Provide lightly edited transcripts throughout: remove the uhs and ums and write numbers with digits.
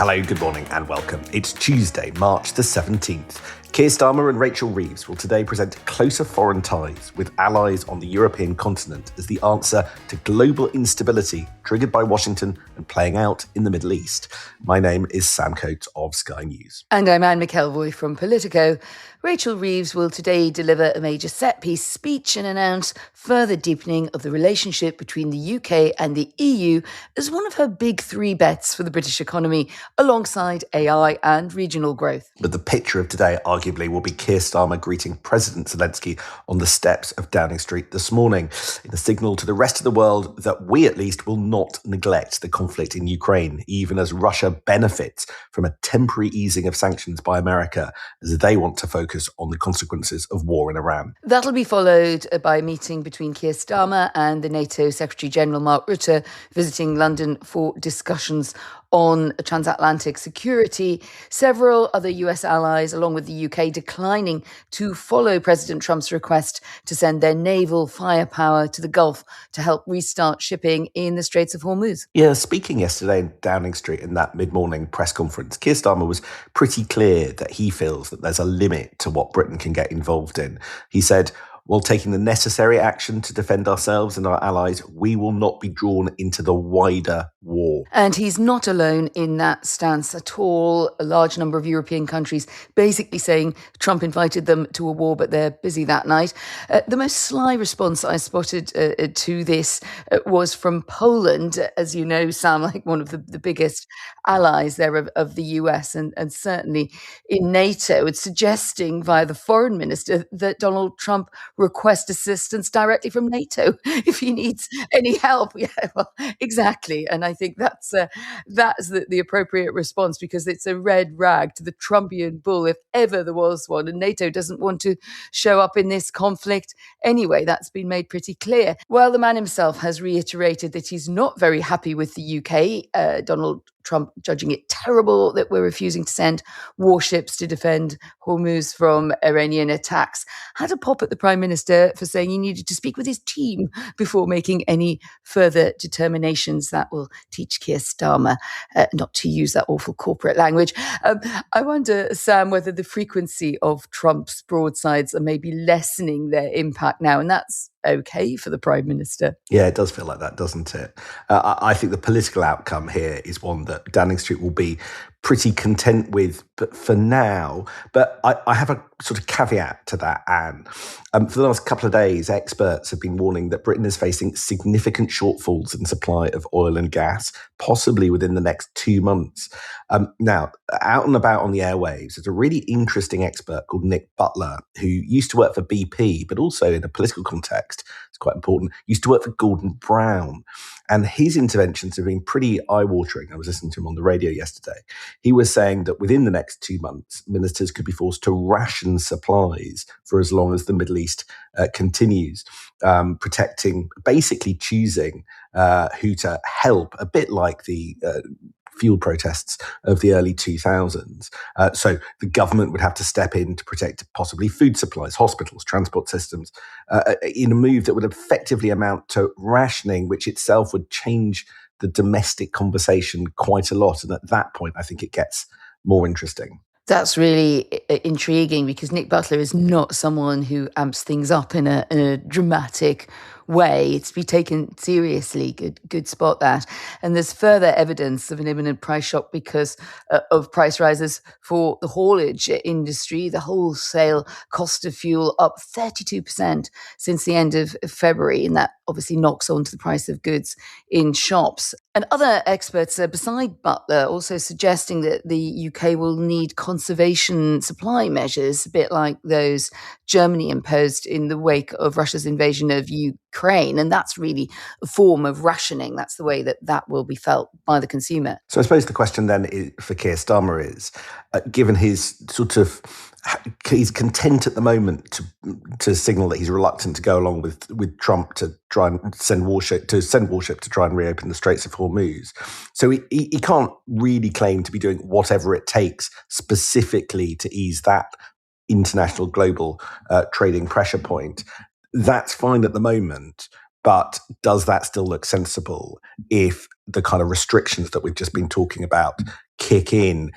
Hello, good morning and welcome. It's Tuesday, March the 17th. Keir Starmer and Rachel Reeves will today present closer foreign ties with allies on the European continent as the answer to global instability triggered by Washington and playing out in the Middle East. My name is Sam Coates of Sky News. And I'm Anne McElvoy from Politico. Rachel Reeves will today deliver a major set-piece speech and announce further deepening of the relationship between the UK and the EU as one of her big three bets for the British economy, alongside AI and regional growth. But the picture of today arguably will be Keir Starmer greeting President Zelenskyy on the steps of Downing Street this morning, in a signal to the rest of the world that we at least will not neglect the conflict in Ukraine, even as Russia benefits from a temporary easing of sanctions by America as they want to focus on the consequences of war in Iran. That'll be followed by a meeting between Keir Starmer and the NATO Secretary-General Mark Rutte, visiting London for discussions on transatlantic security. Several other US allies, along with the UK, declining to follow President Trump's request to send their naval firepower to the Gulf to help restart shipping in the Straits of Hormuz. Yeah, speaking yesterday in Downing Street in that mid-morning press conference, Keir Starmer was pretty clear that he feels that there's a limit to what Britain can get involved in. He said, while taking the necessary action to defend ourselves and our allies, we will not be drawn into the wider war. And he's not alone in that stance at all. A large number of European countries basically saying Trump invited them to a war, but they're busy that night. The most sly response I spotted to this was from Poland, as you know, Sam, like one of the biggest allies there of the US and certainly in NATO. It's suggesting via the foreign minister that Donald Trump request assistance directly from NATO if he needs any help. Yeah, well, exactly. And I think that's the appropriate response, because it's a red rag to the Trumpian bull if ever there was one. And NATO doesn't want to show up in this conflict anyway. That's been made pretty clear. Well, the man himself has reiterated that he's not very happy with the UK. Donald Trump judging it terrible that we're refusing to send warships to defend Hormuz from Iranian attacks. Had a pop at the Prime Minister for saying he needed to speak with his team before making any further determinations. That will teach Keir Starmer not to use that awful corporate language. I wonder, Sam, whether the frequency of Trump's broadsides are maybe lessening their impact now, and that's okay for the Prime Minister. Yeah, it does feel like that, doesn't it? I think the political outcome here is one that Downing Street will be pretty content with, but for now. But I have a sort of caveat to that, Anne. For the last couple of days, experts have been warning that Britain is facing significant shortfalls in supply of oil and gas, possibly within the next 2 months. Now, out and about on the airwaves, there's a really interesting expert called Nick Butler, who used to work for BP, but also in a political context, it's quite important, used to work for Gordon Brown. And his interventions have been pretty eye-watering. I was listening to him on the radio yesterday. He was saying that within the next 2 months, ministers could be forced to ration supplies for as long as the Middle East continues, protecting, basically choosing who to help, a bit like the fuel protests of the early 2000s. So the government would have to step in to protect possibly food supplies, hospitals, transport systems, in a move that would effectively amount to rationing, which itself would change the domestic conversation quite a lot. And at that point, I think it gets more interesting. That's really intriguing, because Nick Butler is not someone who amps things up in a dramatic way. It's to be taken seriously. Good spot that. And there's further evidence of an imminent price shock because of price rises for the haulage industry. The wholesale cost of fuel up 32% since the end of February, and that obviously knocks on to the price of goods in shops. And other experts beside Butler also suggesting that the UK will need conservation supply measures, a bit like those Germany imposed in the wake of Russia's invasion of Ukraine. And that's really a form of rationing. That's the way that will be felt by the consumer. So I suppose the question then for Keir Starmer is, given his sort of, he's content at the moment to signal that he's reluctant to go along with Trump to try and send warship to try and reopen the Straits of Hormuz. So he can't really claim to be doing whatever it takes specifically to ease that international global trading pressure point. That's fine at the moment. But does that still look sensible if the kind of restrictions that we've just been talking about kick in,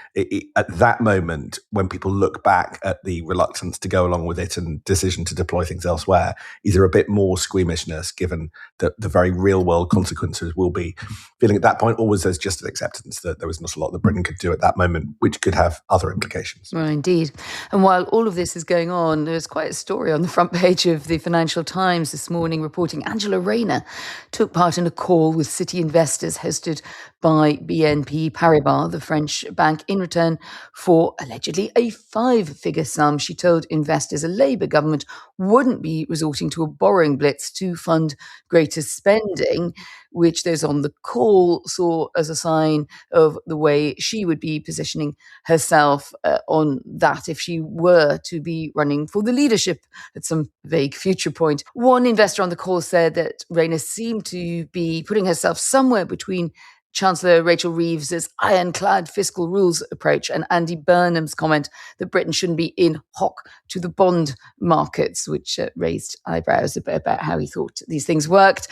at that moment, when people look back at the reluctance to go along with it and decision to deploy things elsewhere, is there a bit more squeamishness given that the very real world consequences will be feeling at that point, or was there just an acceptance that there was not a lot that Britain could do at that moment, which could have other implications? Well, indeed. And while all of this is going on, there's quite a story on the front page of the Financial Times this morning reporting Angela Rayner took part in a call with city investors hosted by BNP Paribas, the French bank, in return for allegedly a 5-figure sum. She told investors a Labour government wouldn't be resorting to a borrowing blitz to fund greater spending, which those on the call saw as a sign of the way she would be positioning herself on that if she were to be running for the leadership at some vague future point. One investor on the call said that Rayner seemed to be putting herself somewhere between Chancellor Rachel Reeves' ironclad fiscal rules approach and Andy Burnham's comment that Britain shouldn't be in hock to the bond markets, which raised eyebrows about how he thought these things worked.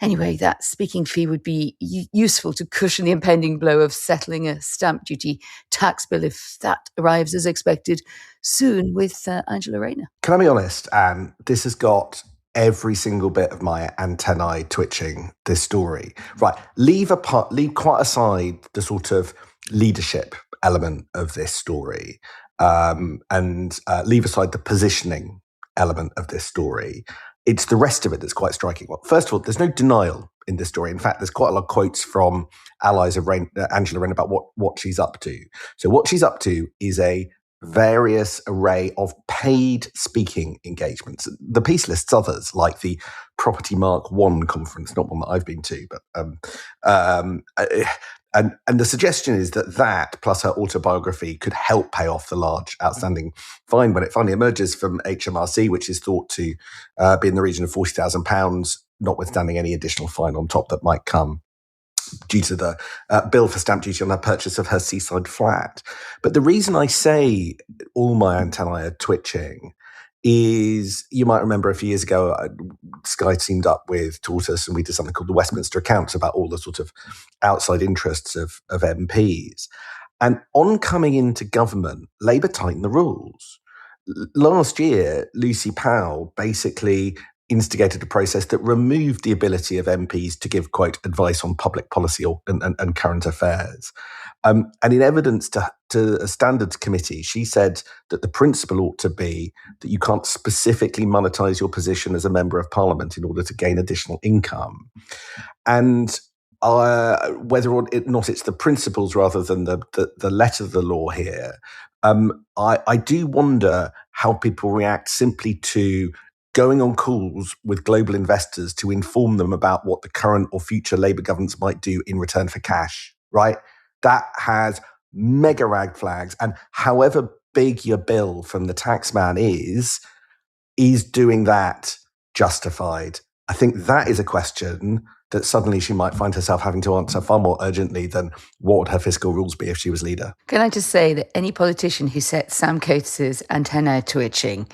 Anyway, that speaking fee would be useful to cushion the impending blow of settling a stamp duty tax bill if that arrives as expected soon with Angela Rayner. Can I be honest, Anne? This has got every single bit of my antennae twitching, this story. Right, leave quite aside the sort of leadership element of this story, and leave aside the positioning element of this story. It's the rest of it that's quite striking. Well, first of all, there's no denial in this story. In fact, there's quite a lot of quotes from allies of Angela Rayner about what she's up to. So what she's up to is a various array of paid speaking engagements. The piece lists others, like the Property Mark 1 conference, not one that I've been to, but and the suggestion is that plus her autobiography could help pay off the large outstanding fine when it finally emerges from HMRC, which is thought to be in the region of £40,000, notwithstanding any additional fine on top that might come due to the bill for stamp duty on her purchase of her seaside flat. But the reason I say all my antennae are twitching is, you might remember a few years ago, Sky teamed up with Tortoise and we did something called the Westminster Accounts about all the sort of outside interests of MPs. And on coming into government, Labour tightened the rules. Last year, Lucy Powell basically instigated a process that removed the ability of MPs to give, quote, advice on public policy and current affairs. And in evidence to a standards committee, she said that the principle ought to be that you can't specifically monetize your position as a member of parliament in order to gain additional income. And whether or not it's the principles rather than the letter of the law here, I do wonder how people react simply to going on calls with global investors to inform them about what the current or future Labour governments might do in return for cash, right? That has mega rag flags. And however big your bill from the taxman is doing that justified? I think that is a question that suddenly she might find herself having to answer far more urgently than what would her fiscal rules be if she was leader. Can I just say that any politician who sets Sam Coates' antenna twitching,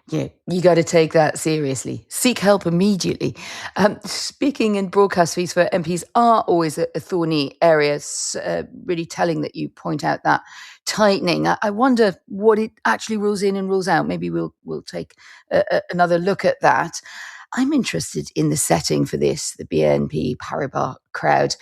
yeah, you got to take that seriously. Seek help immediately. Speaking and broadcast fees for MPs are always a thorny area. It's really telling that you point out that tightening. I wonder what it actually rules in and rules out. Maybe we'll take another look at that. I'm interested in the setting for this, the BNP Paribas crowd.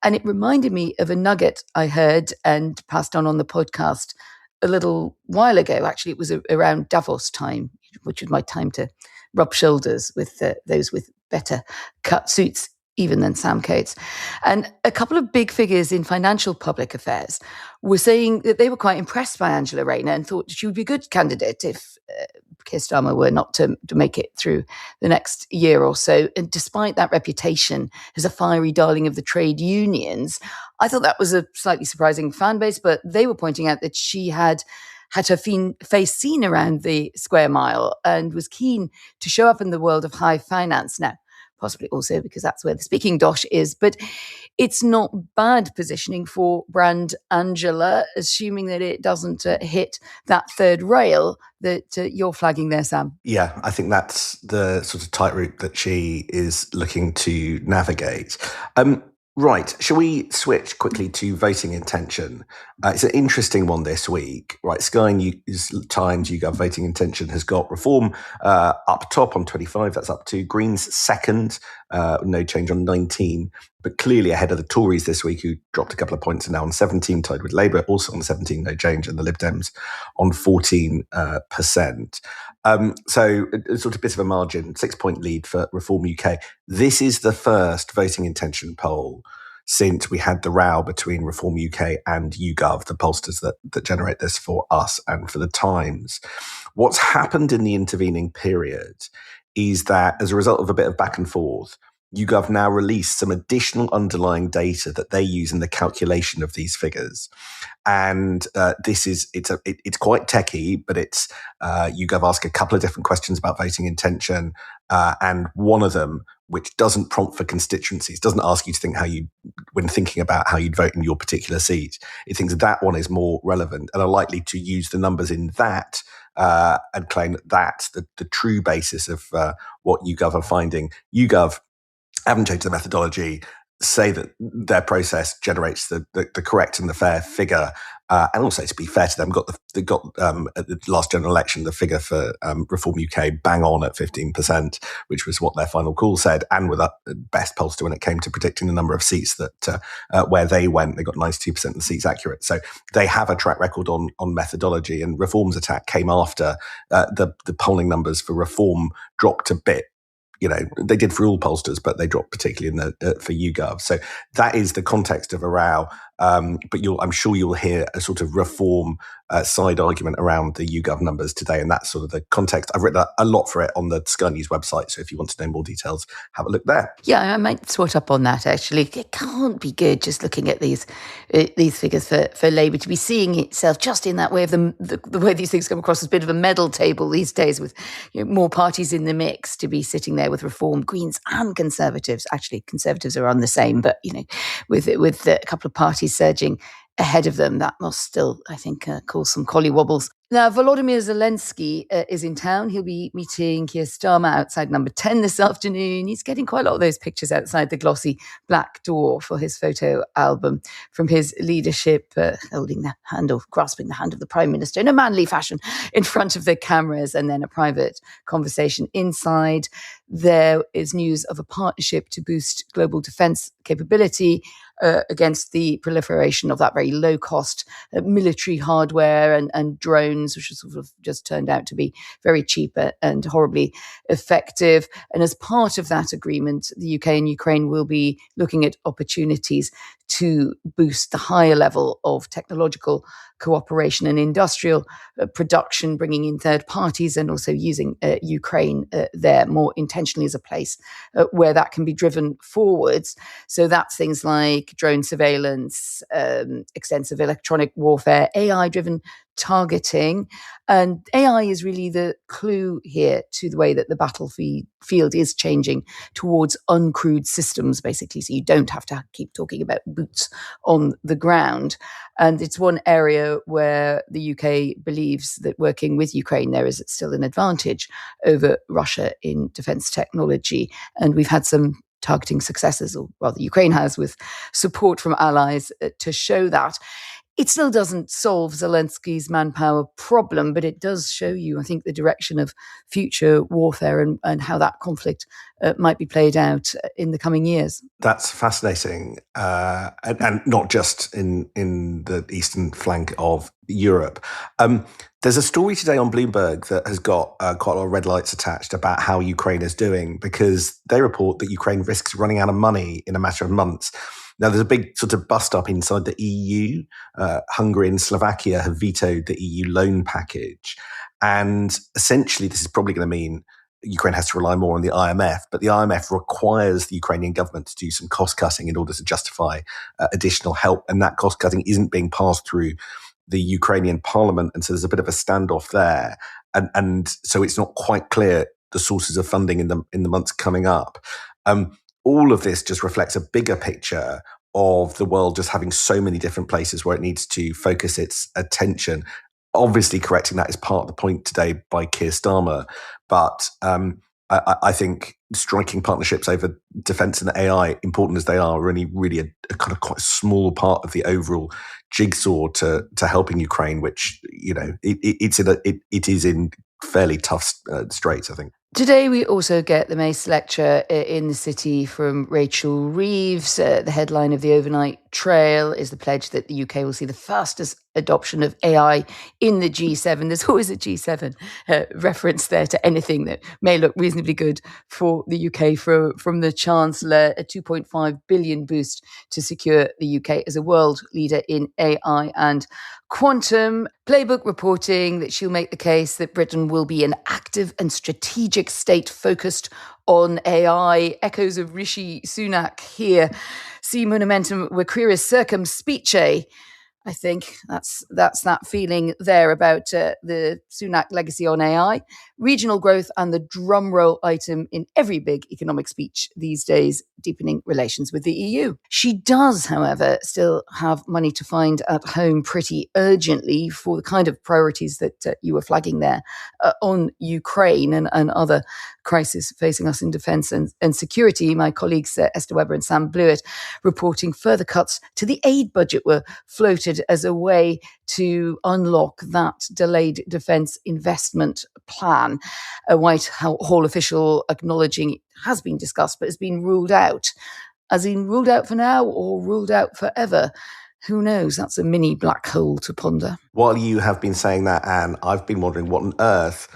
And it reminded me of a nugget I heard and passed on the podcast a little while ago. Actually, it was around Davos time, which was my time to rub shoulders with those with better cut suits even than Sam Coates. And a couple of big figures in financial public affairs were saying that they were quite impressed by Angela Rayner and thought she would be a good candidate if Keir Starmer were not to make it through the next year or so. And despite that reputation as a fiery darling of the trade unions, I thought that was a slightly surprising fan base, but they were pointing out that she had her face seen around the square mile and was keen to show up in the world of high finance. Now, possibly also because that's where the speaking dosh is, but it's not bad positioning for brand Angela, assuming that it doesn't hit that third rail that you're flagging there, Sam. Yeah, I think that's the sort of tightrope that she is looking to navigate. Right. Shall we switch quickly to voting intention? It's an interesting one this week, right? Sky News Times, YouGov voting intention has got Reform up top on 25. That's up to Greens second, no change on 19, but clearly ahead of the Tories this week, who dropped a couple of points and now on 17, tied with Labour, also on 17, no change, and the Lib Dems on 14%. So a sort of bit of a margin, 6-point lead for Reform UK. This is the first voting intention poll since we had the row between Reform UK and YouGov, the pollsters that generate this for us and for the Times. What's happened in the intervening period is that as a result of a bit of back and forth, YouGov now released some additional underlying data that they use in the calculation of these figures. And it's quite techie, but it's YouGov ask a couple of different questions about voting intention, and one of them, which doesn't prompt for constituencies, doesn't ask you to think when thinking about how you'd vote in your particular seat. It thinks that one is more relevant and are likely to use the numbers in that and claim that that's the true basis of what YouGov are finding. YouGov haven't changed the methodology, say that their process generates the correct and the fair figure. And also, to be fair to them, they got at the last general election, the figure for Reform UK bang on at 15%, which was what their final call said, and with the best pollster when it came to predicting the number of seats that where they went. They got 92% of the seats accurate. So they have a track record on methodology, and Reform's attack came after the polling numbers for Reform dropped a bit. They did for all pollsters, but they dropped particularly for YouGov. So that is the context of a row. But I'm sure you'll hear a sort of Reform side argument around the YouGov numbers today, and that's sort of the context. I've written a lot for it on the Sky News website, so if you want to know more details, have a look there. Yeah, I might swat up on that, actually. It can't be good just looking at these figures for Labour to be seeing itself just in that way of the way these things come across as a bit of a medal table these days, with more parties in the mix, to be sitting there with Reform, Greens and Conservatives. Actually, Conservatives are on the same, but with a couple of parties surging ahead of them, that must still, I think, cause some collywobbles. Now, Volodymyr Zelenskyy is in town. He'll be meeting Keir Starmer outside Number 10 this afternoon. He's getting quite a lot of those pictures outside the glossy black door for his photo album from his leadership, holding the hand or grasping the hand of the Prime Minister in a manly fashion in front of the cameras, and then a private conversation inside. There is news of a partnership to boost global defence capability against the proliferation of that very low-cost military hardware and drones, which has sort of just turned out to be very cheap and horribly effective. And as part of that agreement, the UK and Ukraine will be looking at opportunities to boost the higher level of technological cooperation and industrial production, bringing in third parties, and also using Ukraine there more intentionally as a place where that can be driven forwards. So that's things like drone surveillance, extensive electronic warfare, AI-driven targeting. And AI is really the clue here to the way that the battlefield is changing towards uncrewed systems, basically. So you don't have to keep talking about boots on the ground. And it's one area where the UK believes that working with Ukraine, there is still an advantage over Russia in defense technology. And we've had some targeting successes, or rather Ukraine has, with support from allies to show that. It still doesn't solve Zelenskyy's manpower problem, but it does show you, I think, the direction of future warfare and how that conflict might be played out in the coming years. That's fascinating, and not just in the eastern flank of Europe. There's a story today on Bloomberg that has got quite a lot of red lights attached about how Ukraine is doing, because they report that Ukraine risks running out of money in a matter of months. Now, there's a big sort of bust-up inside the EU. Hungary and Slovakia have vetoed the EU loan package. And essentially, this is probably going to mean Ukraine has to rely more on the IMF, but the IMF requires the Ukrainian government to do some cost-cutting in order to justify additional help. And that cost-cutting isn't being passed through the Ukrainian parliament. And so there's a bit of a standoff there. And so it's not quite clear the sources of funding in the months coming up. All of this just reflects a bigger picture of the world just having so many different places where it needs to focus its attention. Obviously, correcting that is part of the point today by Keir Starmer. But I think striking partnerships over defence and AI, important as they are only really a kind of quite small part of the overall jigsaw to helping Ukraine, which it is in fairly tough straits, I think. Today, we also get the Mace lecture in the city from Rachel Reeves. The headline of the overnight trail is the pledge that the UK will see the fastest adoption of AI in the G7. There's always a G7 reference there to anything that may look reasonably good for the UK from the Chancellor, a 2.5 billion boost to secure the UK as a world leader in AI and quantum. Playbook reporting that she'll make the case that Britain will be an active and strategic state focused on AI. Echoes of Rishi Sunak here. Si monumentum requiris circumspice. I think that's that feeling there about the Sunak legacy on AI, regional growth, and the drumroll item in every big economic speech these days, deepening relations with the EU. She does, however, still have money to find at home pretty urgently for the kind of priorities that you were flagging there on Ukraine and other crises facing us in defence and security. My colleagues Esther Webber and Sam Blewett reporting further cuts to the aid budget were floated as a way to unlock that delayed defence investment plan. A Whitehall official acknowledging it has been discussed but has been ruled out. As in ruled out for now or ruled out forever? Who knows? That's a mini black hole to ponder. While you have been saying that, Anne, I've been wondering what on earth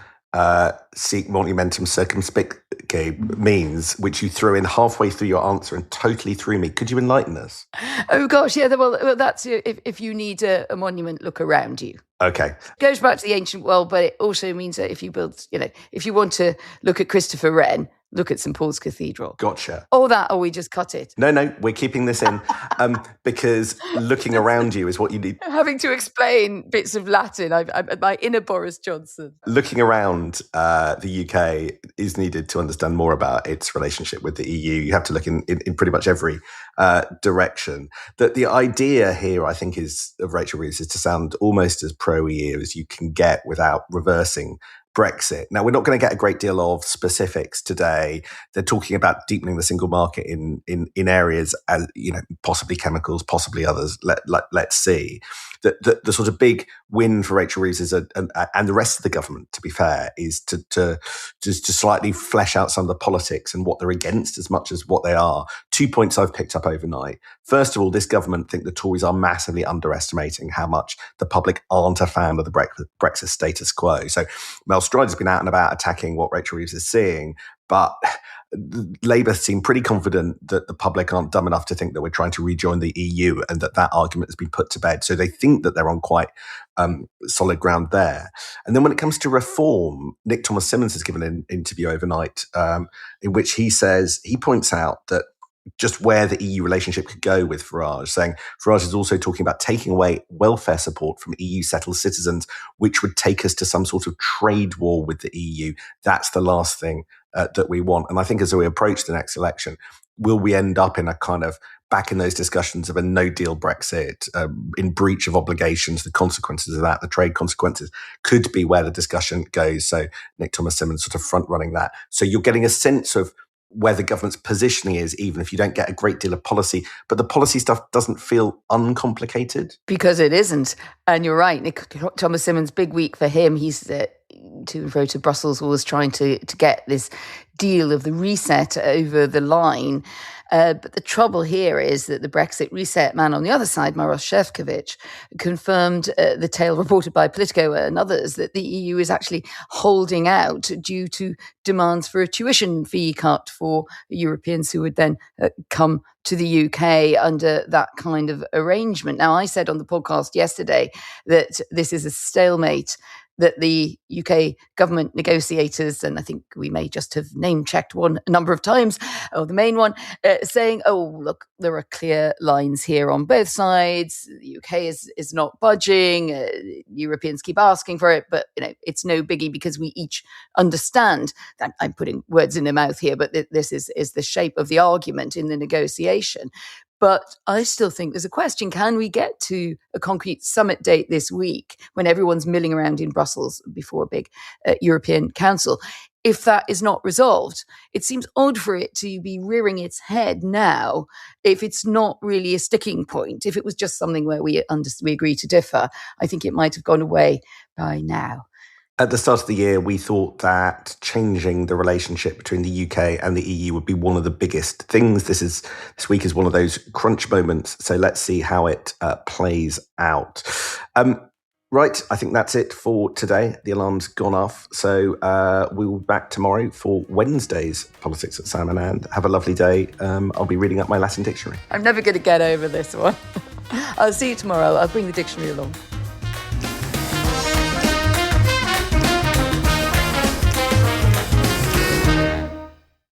sic monumentum circumspice means, which you threw in halfway through your answer and totally threw me. Could you enlighten us? Oh gosh, yeah. Well, that's if you need a monument, look around you. Okay. Goes back to the ancient world, but it also means that if you build, if you want to look at Christopher Wren, look at St. Paul's Cathedral. Gotcha. Or that, or we just cut it. No, we're keeping this in because looking around you is what you need. Having to explain bits of Latin, I'm my inner Boris Johnson. Looking around the UK is needed to understand more about its relationship with the EU. You have to look in pretty much every direction. That the idea here, I think, of Rachel Reeves is to sound almost as pro-EU as you can get without reversing Brexit. Now, we're not going to get a great deal of specifics today. They're talking about deepening the single market in areas, as possibly chemicals, possibly others. Let's see. The sort of big win for Rachel Reeves is, and the rest of the government, to be fair, is to slightly flesh out some of the politics and what they're against as much as what they are. 2 points I've picked up overnight. First of all, this government think the Tories are massively underestimating how much the public aren't a fan of the Brexit status quo. So Mel Strider's been out and about attacking what Rachel Reeves is seeing, but Labour seem pretty confident that the public aren't dumb enough to think that we're trying to rejoin the EU and that argument has been put to bed. So they think that they're on quite solid ground there. And then when it comes to reform, Nick Thomas-Symonds has given an interview overnight in which he points out that just where the EU relationship could go with Farage, saying Farage is also talking about taking away welfare support from EU settled citizens, which would take us to some sort of trade war with the EU. That's the last thing that we want. And I think as we approach the next election, will we end up in a kind of back in those discussions of a no-deal Brexit, in breach of obligations, the consequences of that, the trade consequences, could be where the discussion goes. So Nick Thomas-Symonds sort of front-running that. So you're getting a sense of where the government's positioning is, even if you don't get a great deal of policy. But the policy stuff doesn't feel uncomplicated. Because it isn't. And you're right, Nick Thomas-Symonds, big week for him. He's to and fro to Brussels, always trying to get this deal of the reset over the line. But the trouble here is that the Brexit reset man on the other side, Maros Šefčovič, confirmed the tale reported by Politico and others that the EU is actually holding out due to demands for a tuition fee cut for Europeans who would then come to the UK under that kind of arrangement. Now, I said on the podcast yesterday that this is a stalemate, that the UK government negotiators, and I think we may just have name-checked one a number of times, or the main one, saying, oh, look, there are clear lines here on both sides. The UK is not budging. Europeans keep asking for it, but it's no biggie because we each understand that. I'm putting words in their mouth here, but this is the shape of the argument in the negotiation. But I still think there's a question. Can we get to a concrete summit date this week when everyone's milling around in Brussels before a big European Council? if that is not resolved. It seems odd for it to be rearing its head now if it's not really a sticking point. If it was just something where we agree to differ, I think it might have gone away by now. At the start of the year, we thought that changing the relationship between the UK and the EU would be one of the biggest things. This week is one of those crunch moments. So let's see how it plays out. Right, I think that's it for today. The alarm's gone off. So we will be back tomorrow for Wednesday's Politics at Sam and Anne. Have a lovely day. I'll be reading up my Latin dictionary. I'm never going to get over this one. I'll see you tomorrow. I'll bring the dictionary along.